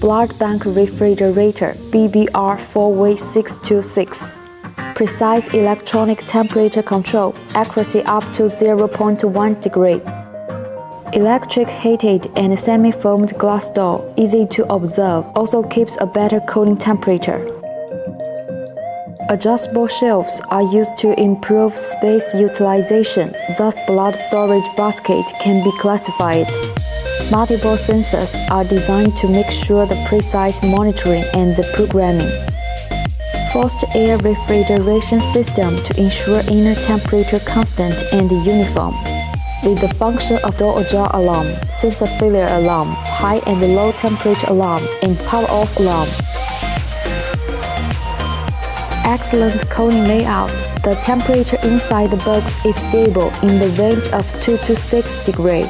Blood bank refrigerator BBR-4V626. Precise electronic temperature control, accuracy up to 0.1 degree. Electric heated and semi-foamed glass door, easy to observe, also keeps a better cooling temperature. Adjustable shelves are used to improve space utilization, thus blood storage basket can be classified. Multiple sensors are designed to make sure the precise monitoring and the programming. Forced air refrigeration system to ensure inner temperature constant and uniform. With the function of door ajar alarm, sensor failure alarm, high and low temperature alarm, and power off alarm. Excellent cooling layout. The temperature inside the box is stable in the range of 2 to 6 degrees.